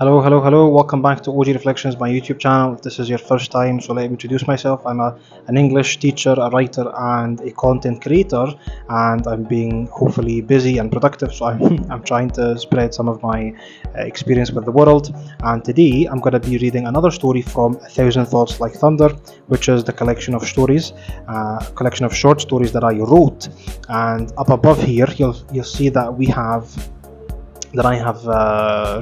Hello, hello, hello. Welcome back to OG Reflections, my YouTube channel. If this is your first time, so let me introduce myself. I'm an English teacher, a writer, and a content creator, and I'm being hopefully busy and productive. So I'm trying to spread some of my experience with the world. And today I'm going to be reading another story from A Thousand Thoughts Like Thunder, which is the collection of stories, collection of short stories that I wrote. And up above here, you'll see that I have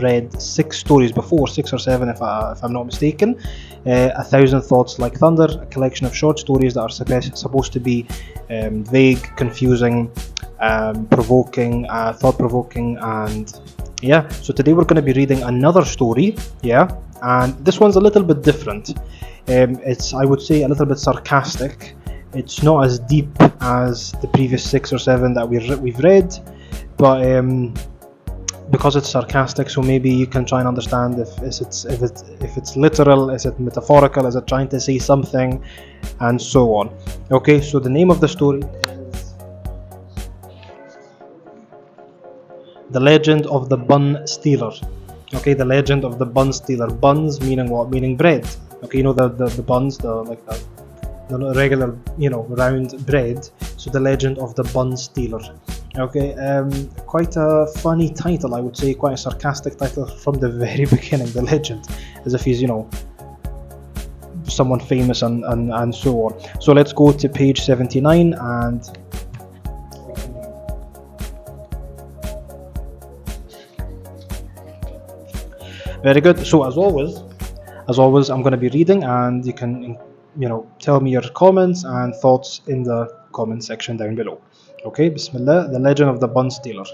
read 6 stories before, 6 or 7 if I'm not mistaken. A Thousand Thoughts Like Thunder, a collection of short stories that are supposed to be vague, confusing, provoking, thought-provoking, and yeah. So today we're going to be reading another story, yeah, and this one's a little bit different. It's, I would say, a little bit sarcastic. It's not as deep as the previous 6 or 7 that we've read, but because it's sarcastic, so maybe you can try and understand if it's literal, is it metaphorical, is it trying to say something, and so on. Okay, so the name of the story is The Legend of the Bun-Stealer. Okay, The Legend of the Bun-Stealer. Buns meaning what? Meaning bread. Okay, you know the buns, the regular, round bread. So The Legend of the Bun-Stealer. Okay, quite a funny title, I would say, quite a sarcastic title from the very beginning, The Legend, as if he's, someone famous and so on. So let's go to page 79 and very good. So as always, I'm going to be reading, and you can, tell me your comments and thoughts in the comment section down below. Okay, Bismillah, The Legend of the Bun-Stealer.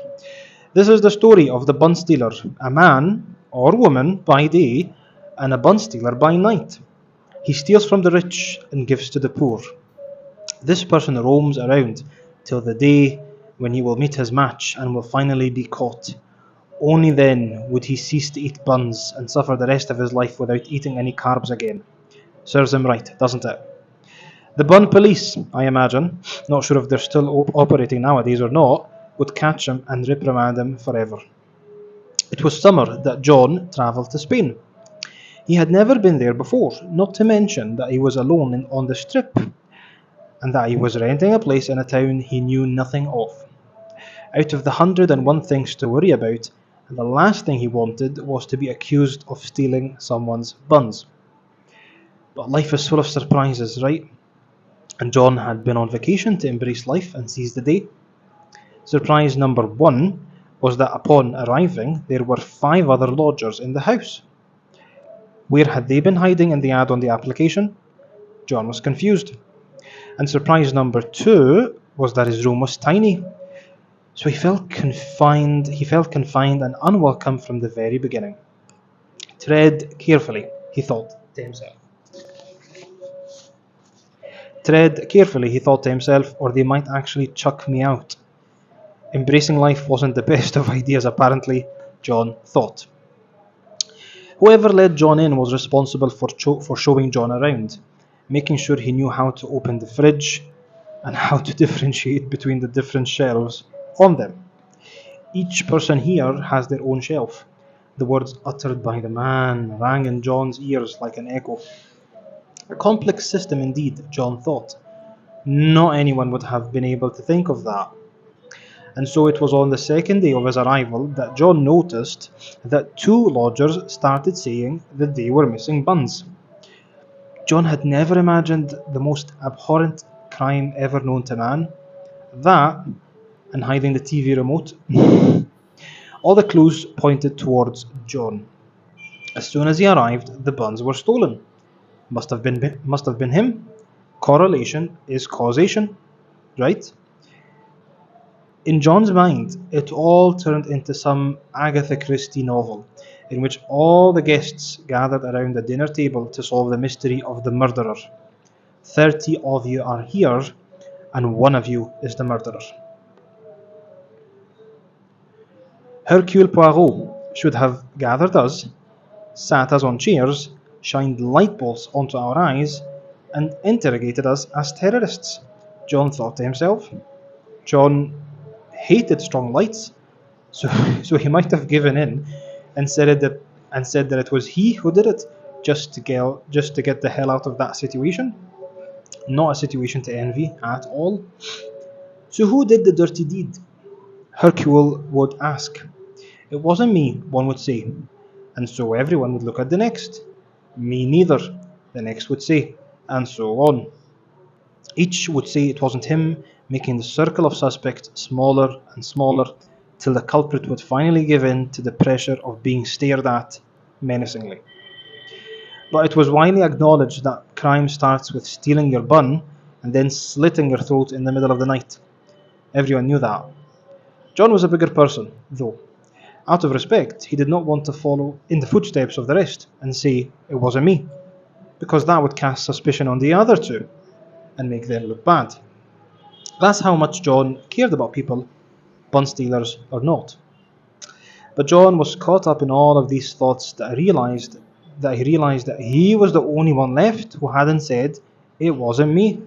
This is the story of the bun-stealer, a man or woman by day and a bun-stealer by night. He steals from the rich and gives to the poor. This person roams around till the day when he will meet his match and will finally be caught. Only then would he cease to eat buns and suffer the rest of his life without eating any carbs again. Serves him right, doesn't it? The Bun police, I imagine, not sure if they're still operating nowadays or not, would catch him and reprimand him forever. It was summer that John travelled to Spain. He had never been there before, not to mention that he was alone on the strip, and that he was renting a place in a town he knew nothing of. Out of the 101 things to worry about, the last thing he wanted was to be accused of stealing someone's buns. But life is full of surprises, right? And John had been on vacation to embrace life and seize the day. Surprise number 1 was that upon arriving, there were 5 other lodgers in the house. Where had they been hiding in the ad on the application? John was confused. And surprise number 2 was that his room was tiny. So he felt confined and unwelcome from the very beginning. Tread carefully, he thought to himself. Tread carefully, he thought to himself, or they might actually chuck me out. Embracing life wasn't the best of ideas, apparently, John thought. Whoever let John in was responsible for showing John around, making sure he knew how to open the fridge and how to differentiate between the different shelves on them. Each person here has their own shelf. The words uttered by the man rang in John's ears like an echo. A complex system indeed, John thought. Not anyone would have been able to think of that. And so it was on the second day of his arrival that John noticed that 2 lodgers started saying that they were missing buns. John had never imagined the most abhorrent crime ever known to man. That, and hiding the TV remote. All the clues pointed towards John. As soon as he arrived, the buns were stolen. Must have been him. Correlation is causation, right? In John's mind, it all turned into some Agatha Christie novel, in which all the guests gathered around the dinner table to solve the mystery of the murderer. 30 of you are here, and 1 of you is the murderer. Hercule Poirot should have gathered us, sat us on chairs, shined light bolts onto our eyes, and interrogated us as terrorists, John thought to himself. John hated strong lights, so he might have given in and said and said that it was he who did it, just to get the hell out of that situation. Not a situation to envy at all. So who did the dirty deed? Hercule would ask. It wasn't me, one would say. And so everyone would look at the next. Me neither, the next would say, and so on. Each would say it wasn't him, making the circle of suspects smaller and smaller, till the culprit would finally give in to the pressure of being stared at menacingly. But it was widely acknowledged that crime starts with stealing your bun and then slitting your throat in the middle of the night. Everyone knew that. John was a bigger person, though. Out of respect, he did not want to follow in the footsteps of the rest and say, it wasn't me, because that would cast suspicion on the other two and make them look bad. That's how much John cared about people, Bun-Stealers or not. But John was caught up in all of these thoughts that he realized that he was the only one left who hadn't said, it wasn't me.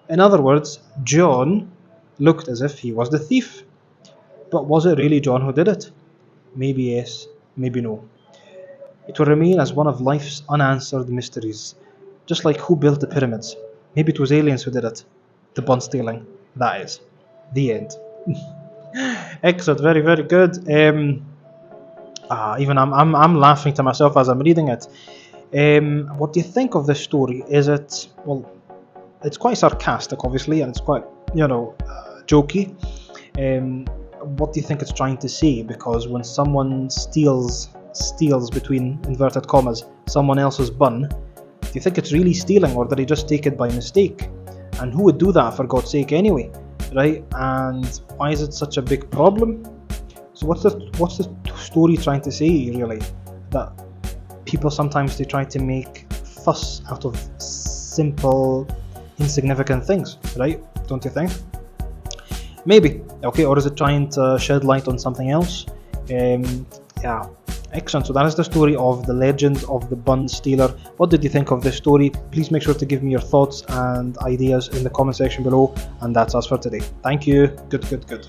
In other words, John looked as if he was the thief. But was it really John who did it? Maybe yes, maybe no. It will remain as one of life's unanswered mysteries, just like who built the pyramids. Maybe it was aliens who did it. The bun stealing, that is. The end. Excellent, very, very good. Even I'm laughing to myself as I'm reading it. What do you think of this story? Is it, well, it's quite sarcastic, obviously, and it's quite, jokey. What do you think it's trying to say? Because when someone steals between inverted commas someone else's bun, do you think it's really stealing, or did he just take it by mistake? And who would do that, for God's sake, anyway, right? And why is it such a big problem? So what's the story trying to say, really? That people sometimes they try to make fuss out of simple, insignificant things, right? Don't you think? Maybe, okay, or is it trying to shed light on something else? Yeah, excellent. So that is the story of the legend of the Bun-Stealer. What did you think of this story? Please make sure to give me your thoughts and ideas in the comment section below. And that's us for today. Thank you. Good.